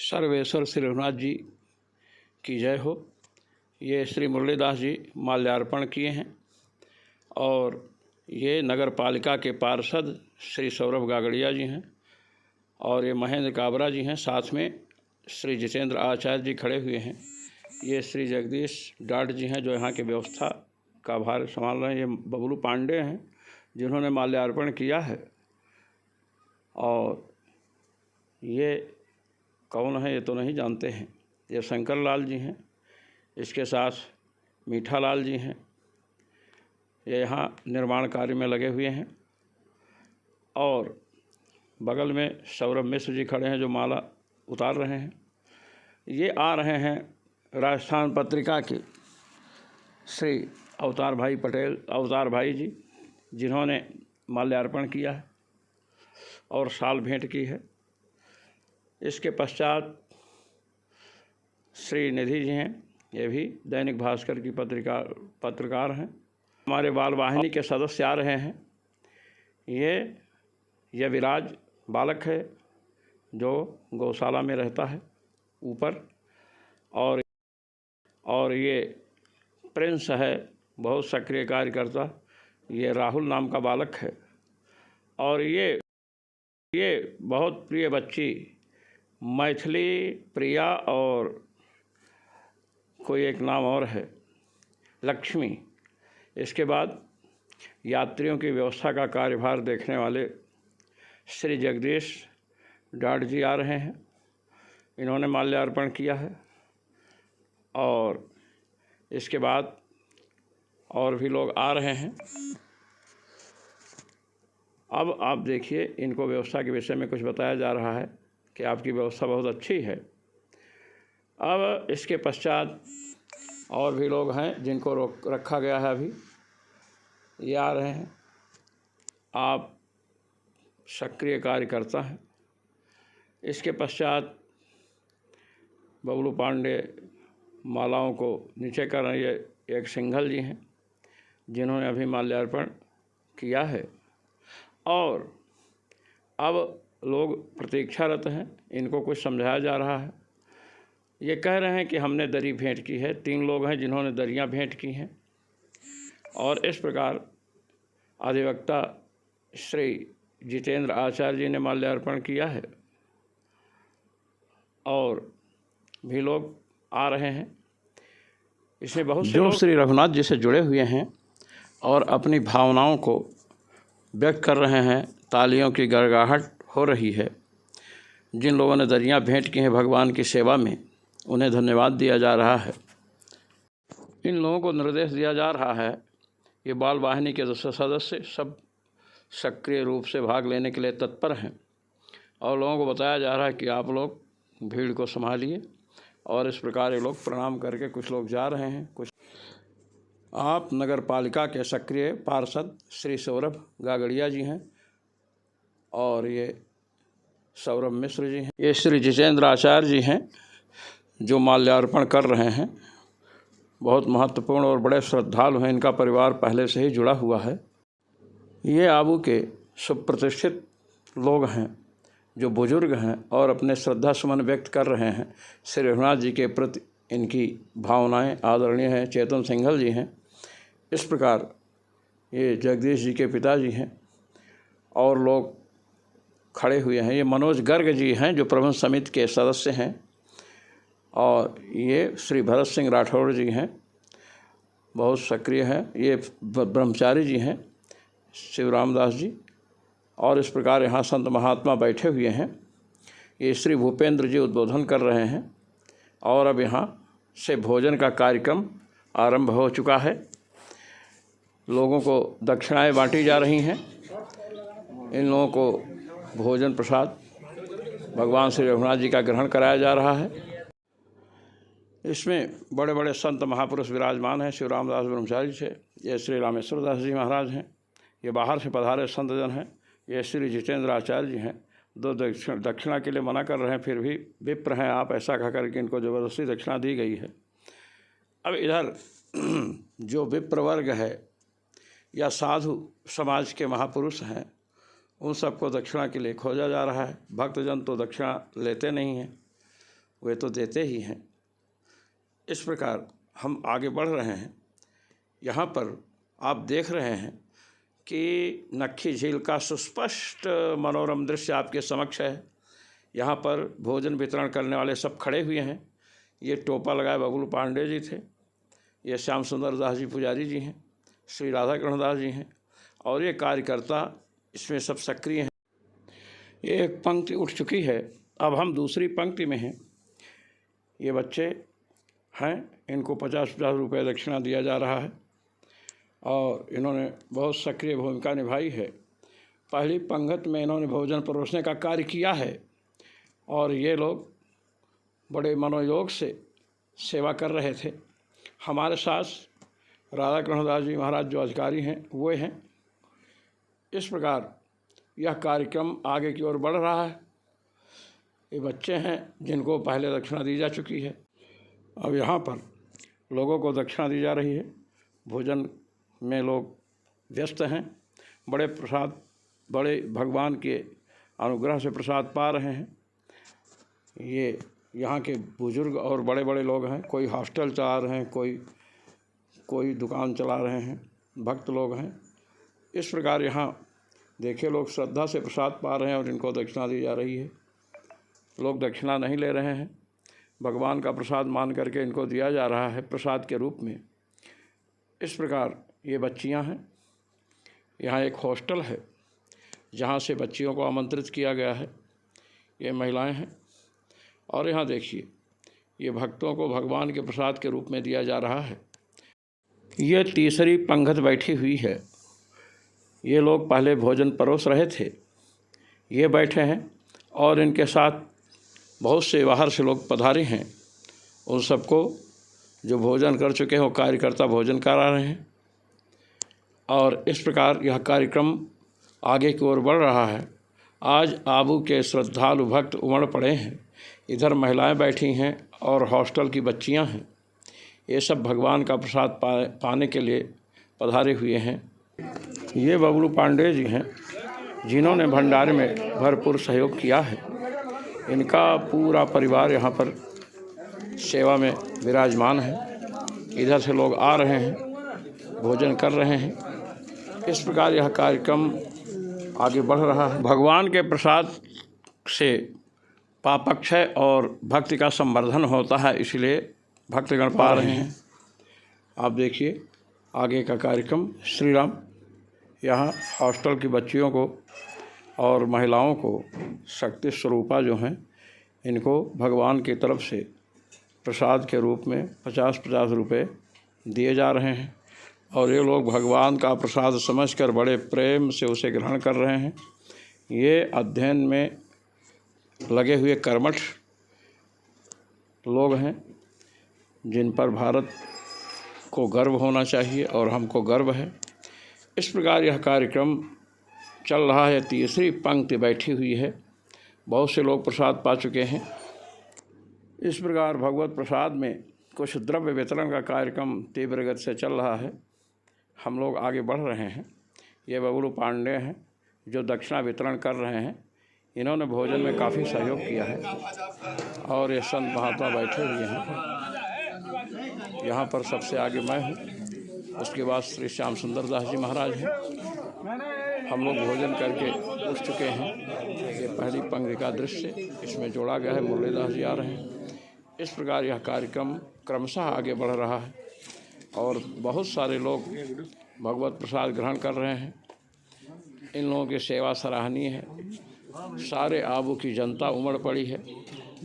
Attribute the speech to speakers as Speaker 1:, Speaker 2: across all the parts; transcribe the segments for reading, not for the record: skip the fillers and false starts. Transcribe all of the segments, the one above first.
Speaker 1: सर्वेश्वर श्री रघुनाथ जी की जय हो। ये श्री मुरलीदास जी माल्यार्पण किए हैं और ये नगर पालिका के पार्षद श्री सौरभ गागड़िया जी हैं और ये महेंद्र काबरा जी हैं। साथ में श्री जितेंद्र आचार्य जी खड़े हुए हैं। ये श्री जगदीश डाट जी हैं जो यहाँ की व्यवस्था का भार संभाल रहे हैं। ये बबलू पांडे हैं जिन्होंने माल्यार्पण किया है। और ये कौन है ये तो नहीं जानते हैं। ये शंकर लाल जी हैं, इसके साथ मीठा लाल जी हैं। ये यहाँ निर्माण कार्य में लगे हुए हैं और बगल में सौरभ मिश्र जी खड़े हैं जो माला उतार रहे हैं। ये आ रहे हैं राजस्थान पत्रिका के श्री अवतार भाई जी जिन्होंने माल्यार्पण किया है और शाल भेंट की है। इसके पश्चात श्री निधि जी हैं, ये भी दैनिक भास्कर की पत्रकार हैं। हमारे बाल वाहिनी के सदस्य आ रहे हैं। ये विराज बालक है जो गौशाला में रहता है ऊपर, और ये प्रिंस है बहुत सक्रिय कार्यकर्ता। ये राहुल नाम का बालक है और ये बहुत प्रिय बच्ची मैथिली प्रिया और कोई एक नाम और है लक्ष्मी। इसके बाद यात्रियों की व्यवस्था का कार्यभार देखने वाले श्री जगदीश डाट जी आ रहे हैं। इन्होंने माल्यार्पण किया है और इसके बाद और भी लोग आ रहे हैं। अब आप देखिए, इनको व्यवस्था के विषय में कुछ बताया जा रहा है कि आपकी व्यवस्था बहुत अच्छी है। अब इसके पश्चात और भी लोग हैं जिनको रखा गया है। अभी ये आ रहे हैं। आप सक्रिय कार्यकर्ता हैं। इसके पश्चात बबलू पांडे मालाओं को नीचे कर रहे हैं। ये एक सिंघल जी हैं जिन्होंने अभी माल्यार्पण किया है और अब लोग प्रतीक्षारत हैं। इनको कुछ समझाया जा रहा है। ये कह रहे हैं कि हमने दरी भेंट की है। 3 लोग हैं जिन्होंने दरियां भेंट की हैं और इस प्रकार अधिवक्ता श्री जितेंद्र आचार्य जी ने माल्यार्पण किया है और भी लोग आ रहे हैं। इसमें बहुत से लोग श्री रघुनाथ जी से जुड़े हुए हैं और अपनी भावनाओं को व्यक्त कर रहे हैं। तालियों की गड़गड़ाहट हो रही है। जिन लोगों ने दरियां भेंट की हैं भगवान की सेवा में, उन्हें धन्यवाद दिया जा रहा है। इन लोगों को निर्देश दिया जा रहा है। ये बाल वाहिनी के सदस्य सब सक्रिय रूप से भाग लेने के लिए तत्पर हैं और लोगों को बताया जा रहा है कि आप लोग भीड़ को संभालिए। और इस प्रकार ये लोग प्रणाम करके कुछ लोग जा रहे हैं। कुछ आप नगर पालिका के सक्रिय पार्षद श्री सौरभ गागड़िया जी हैं और ये सौरभ मिश्र जी हैं। ये श्री जितेंद्र आचार्य जी हैं जो माल्यार्पण कर रहे हैं। बहुत महत्वपूर्ण और बड़े श्रद्धालु हैं। इनका परिवार पहले से ही जुड़ा हुआ है। ये आबू के सुप्रतिष्ठित लोग हैं जो बुजुर्ग हैं और अपने श्रद्धा सुमन व्यक्त कर रहे हैं। श्री रघुनाथ जी के प्रति इनकी भावनाएं आदरणीय हैं। चेतन सिंघल जी हैं। इस प्रकार ये जगदीश जी के पिताजी हैं और लोग खड़े हुए हैं। ये मनोज गर्ग जी हैं जो प्रबंध समिति के सदस्य हैं और ये श्री भरत सिंह राठौड़ जी हैं, बहुत सक्रिय हैं। ये ब्रह्मचारी जी हैं शिवराम दास जी। और इस प्रकार यहाँ संत महात्मा बैठे हुए हैं। ये श्री भूपेंद्र जी उद्बोधन कर रहे हैं और अब यहाँ से भोजन का कार्यक्रम आरंभ हो चुका है। लोगों को दक्षिणाएं बांटी जा रही हैं। इन लोगों को भोजन प्रसाद भगवान श्री रघुनाथ जी का ग्रहण कराया जा रहा है। इसमें बड़े बड़े संत महापुरुष विराजमान हैं। शिवराम दास ब्रह्मचारी से ये श्री रामेश्वर दास जी महाराज हैं। ये बाहर से पधारे संतजन हैं। ये श्री जितेंद्र आचार्य जी हैं। 2 दक्षिणा के लिए मना कर रहे हैं, फिर भी विप्र हैं आप, ऐसा कह करके इनको ज़बरदस्ती दक्षिणा दी गई है। अब इधर जो विप्र वर्ग है या साधु समाज के महापुरुष हैं, उन सबको दक्षिणा के लिए खोजा जा रहा है। भक्तजन तो दक्षिणा लेते नहीं हैं वे तो देते ही हैं। इस प्रकार हम आगे बढ़ रहे हैं। यहाँ पर आप देख रहे हैं कि नक्खी झील का सुस्पष्ट मनोरम दृश्य आपके समक्ष है। यहाँ पर भोजन वितरण करने वाले सब खड़े हुए हैं। ये टोपा लगाए बबलू पांडे जी थे, ये श्याम सुंदर दास जी पुजारी जी हैं, श्री राधा कृष्ण दास जी हैं, और ये कार्यकर्ता इसमें सब सक्रिय हैं। ये एक पंक्ति उठ चुकी है, अब हम दूसरी पंक्ति में हैं। ये बच्चे हैं, इनको 50-50 रुपये दक्षिणा दिया जा रहा है और इन्होंने बहुत सक्रिय भूमिका निभाई है। पहली पंक्ति में इन्होंने भोजन परोसने का कार्य किया है और ये लोग बड़े मनोयोग से सेवा कर रहे थे। हमारे साथ राधा कृष्ण दास जी महाराज जो अधिकारी हैं वो हैं। इस प्रकार यह कार्यक्रम आगे की ओर बढ़ रहा है। ये बच्चे हैं जिनको पहले दक्षिणा दी जा चुकी है, अब यहाँ पर लोगों को दक्षिणा दी जा रही है। भोजन में लोग व्यस्त हैं, बड़े प्रसाद, बड़े भगवान के अनुग्रह से प्रसाद पा रहे हैं। ये यहाँ के बुजुर्ग और बड़े बड़े लोग हैं, कोई हॉस्टल चला रहे हैं, कोई दुकान चला रहे हैं, भक्त लोग हैं। इस प्रकार यहाँ देखिए लोग श्रद्धा से प्रसाद पा रहे हैं और इनको दक्षिणा दी जा रही है। लोग दक्षिणा नहीं ले रहे हैं, भगवान का प्रसाद मान करके इनको दिया जा रहा है प्रसाद के रूप में। इस प्रकार ये बच्चियां हैं। यहाँ एक हॉस्टल है जहाँ से बच्चियों को आमंत्रित किया गया है। ये महिलाएं हैं और यहाँ देखिए ये भक्तों को भगवान के प्रसाद के रूप में दिया जा रहा है। ये तीसरी पंक्ति बैठी हुई है। ये लोग पहले भोजन परोस रहे थे, ये बैठे हैं और इनके साथ बहुत से बाहर से लोग पधारे हैं। उन सबको जो भोजन कर चुके हैं वो कार्यकर्ता भोजन करा रहे हैं और इस प्रकार यह कार्यक्रम आगे की ओर बढ़ रहा है। आज आबू के श्रद्धालु भक्त उमड़ पड़े हैं। इधर महिलाएं बैठी हैं और हॉस्टल की बच्चियां हैं। ये सब भगवान का प्रसाद पाने के लिए पधारे हुए हैं। ये बबलू पांडे जी हैं जिन्होंने भंडारे में भरपूर सहयोग किया है। इनका पूरा परिवार यहाँ पर सेवा में विराजमान है। इधर से लोग आ रहे हैं, भोजन कर रहे हैं। इस प्रकार यह कार्यक्रम आगे बढ़ रहा है। भगवान के प्रसाद से पापक्षय और भक्ति का संवर्धन होता है, इसलिए भक्तगण पा रहे हैं। आप देखिए आगे का कार्यक्रम। श्री राम यहाँ हॉस्टल की बच्चियों को और महिलाओं को शक्ति स्वरूपा जो हैं इनको भगवान की तरफ से प्रसाद के रूप में 50-50 रुपये दिए जा रहे हैं और ये लोग भगवान का प्रसाद समझकर बड़े प्रेम से उसे ग्रहण कर रहे हैं। ये अध्ययन में लगे हुए कर्मठ लोग हैं जिन पर भारत को गर्व होना चाहिए और हमको गर्व है। इस प्रकार यह कार्यक्रम चल रहा है। तीसरी पंक्ति बैठी हुई है, बहुत से लोग प्रसाद पा चुके हैं। इस प्रकार भगवत प्रसाद में कुछ द्रव्य वितरण का कार्यक्रम तीव्र गति से चल रहा है। हम लोग आगे बढ़ रहे हैं। ये बबलू पांडे हैं जो दक्षिणा वितरण कर रहे हैं। इन्होंने भोजन में काफ़ी सहयोग किया है और ये संत महात्मा बैठे हुए हैं। यहाँ पर सबसे आगे मैं हूँ, उसके बाद श्री श्याम सुंदर दास जी महाराज हैं। हम लोग भोजन करके उठ चुके हैं। ये पहली पंक्ति का दृश्य इसमें जोड़ा गया है। मुरलीदास जी आ रहे हैं। इस प्रकार यह कार्यक्रम क्रमशः आगे बढ़ रहा है और बहुत सारे लोग भगवत प्रसाद ग्रहण कर रहे हैं। इन लोगों की सेवा सराहनीय है। सारे आबू की जनता उमड़ पड़ी है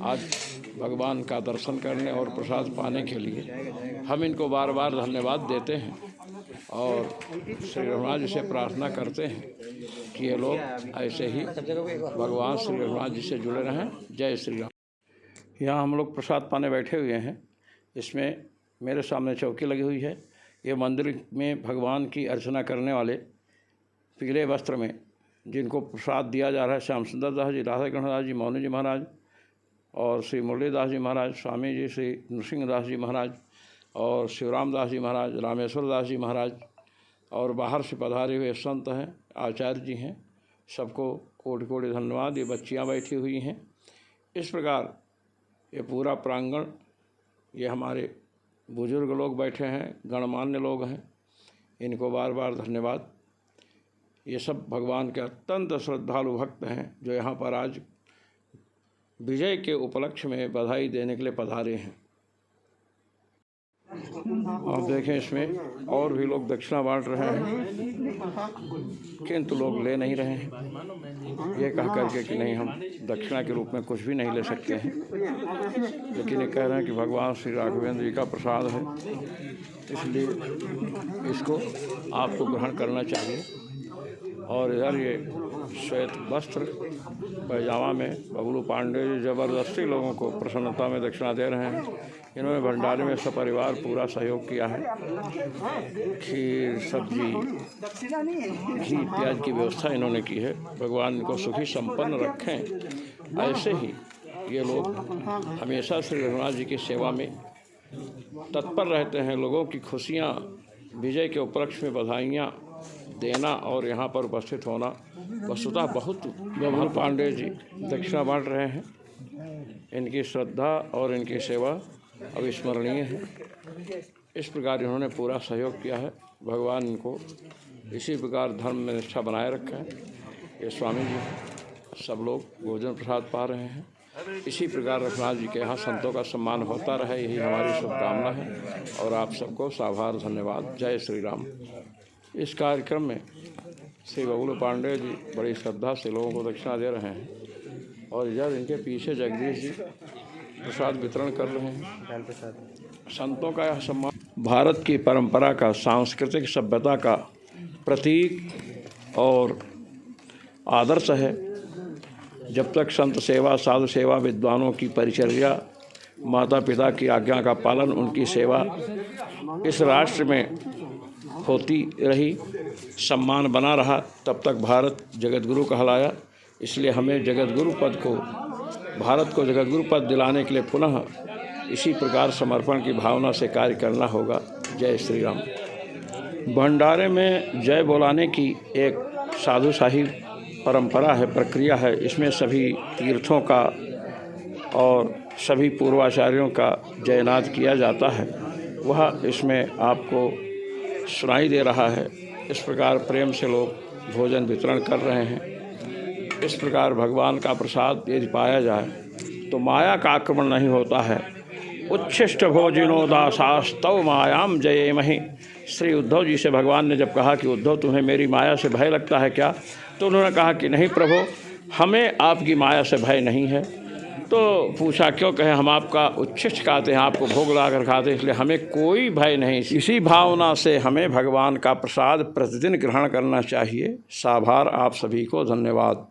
Speaker 1: आज भगवान का दर्शन करने और प्रसाद पाने के लिए। हम इनको बार बार धन्यवाद देते हैं और श्री रघुनाथ जी से प्रार्थना करते हैं कि ये लोग ऐसे ही भगवान श्री रघुनाथ जी से जुड़े रहें। जय श्री राम। यहाँ हम लोग प्रसाद पाने बैठे हुए हैं। इसमें मेरे सामने चौकी लगी हुई है। ये मंदिर में भगवान की अर्चना करने वाले पीले वस्त्र में जिनको प्रसाद दिया जा रहा है, श्याम सुंदर दास जी, राधा कृष्ण दास जी, मौनी जी महाराज और श्री मुरलीदास जी महाराज, स्वामी जी श्री नृसिंह दास जी महाराज और शिवराम दास जी महाराज, रामेश्वर दास जी महाराज और बाहर से पधारे हुए संत हैं, आचार्य जी हैं। सबको कोटि कोटि धन्यवाद। ये बच्चियाँ बैठी हुई हैं। इस प्रकार ये पूरा प्रांगण, ये हमारे बुजुर्ग लोग बैठे हैं, गणमान्य लोग हैं, इनको बार बार धन्यवाद। ये सब भगवान के अत्यंत श्रद्धालु भक्त हैं जो यहाँ पर आज विजय के उपलक्ष्य में बधाई देने के लिए पधारे हैं। आप देखें इसमें और भी लोग दक्षिणा बांट रहे हैं, किंतु लोग ले नहीं रहे हैं, ये कह करके कि नहीं हम दक्षिणा के रूप में कुछ भी नहीं ले सकते हैं, लेकिन ये कह रहे हैं कि भगवान श्री राघवेंद्र जी का प्रसाद है, इसलिए इसको आपको ग्रहण करना चाहिए। और इधर ये श्वेत वस्त्र पैजामा में बबलू पांडे जी ज़बरदस्ती लोगों को प्रसन्नता में दक्षिणा दे रहे हैं। इन्होंने भंडारे में सपरिवार पूरा सहयोग किया है। खीर, सब्जी, घी इत्यादि की व्यवस्था इन्होंने की है। भगवान इनको सुखी संपन्न रखें। ऐसे ही ये लोग हमेशा श्री रघुनाथ जी की सेवा में तत्पर रहते हैं। लोगों की खुशियाँ, विजय के उपलक्ष्य में बधाइयाँ देना और यहाँ पर उपस्थित होना वस्तुतः बहुत। बबलू पांडे जी दक्षिणा बांट रहे हैं। इनकी श्रद्धा और इनकी सेवा अविस्मरणीय है। इस प्रकार इन्होंने पूरा सहयोग किया है। भगवान इनको इसी प्रकार धर्म में निष्ठा बनाए रखा है। ये स्वामी जी सब लोग भोजन प्रसाद पा रहे हैं। इसी प्रकार रघुनाथ जी के यहाँ संतों का सम्मान होता रहे, यही हमारी शुभकामना है। और आप सबको साभार धन्यवाद। जय श्री राम। इस कार्यक्रम में श्री बबलू पांडे जी बड़ी श्रद्धा से लोगों को दक्षिणा दे रहे हैं और इधर इनके पीछे जगदीश जी प्रसाद वितरण कर रहे हैं। संतों का यह सम्मान भारत की परंपरा का, सांस्कृतिक सभ्यता का प्रतीक और आदर्श है। जब तक संत सेवा, साधु सेवा, विद्वानों की परिचर्या, माता पिता की आज्ञा का पालन, उनकी सेवा इस राष्ट्र में होती रही, सम्मान बना रहा, तब तक भारत जगतगुरु कहलाया। इसलिए हमें जगतगुरु पद को, भारत को जगतगुरु पद दिलाने के लिए पुनः इसी प्रकार समर्पण की भावना से कार्य करना होगा। जय श्री राम। भंडारे में जय बोलाने की एक साधुशाही परंपरा है, प्रक्रिया है। इसमें सभी तीर्थों का और सभी पूर्वाचार्यों का जयनाद किया जाता है। वह इसमें आपको सुनाई दे रहा है। इस प्रकार प्रेम से लोग भोजन वितरण कर रहे हैं। इस प्रकार भगवान का प्रसाद यदि पाया जाए तो माया का आक्रमण नहीं होता है। उच्छिष्ट भोजिनो दासास्तव मायाम जयेमहि। श्री उद्धव जी से भगवान ने जब कहा कि उद्धव तुम्हें मेरी माया से भय लगता है क्या, तो उन्होंने कहा कि नहीं प्रभु, हमें आपकी माया से भय नहीं है। तो पूछा क्यों? कहे हम आपका उच्छिष्ट खाते हैं, आपको भोग लाकर खाते हैं, इसलिए हमें कोई भय नहीं। इसी भावना से हमें भगवान का प्रसाद प्रतिदिन ग्रहण करना चाहिए। साभार आप सभी को धन्यवाद।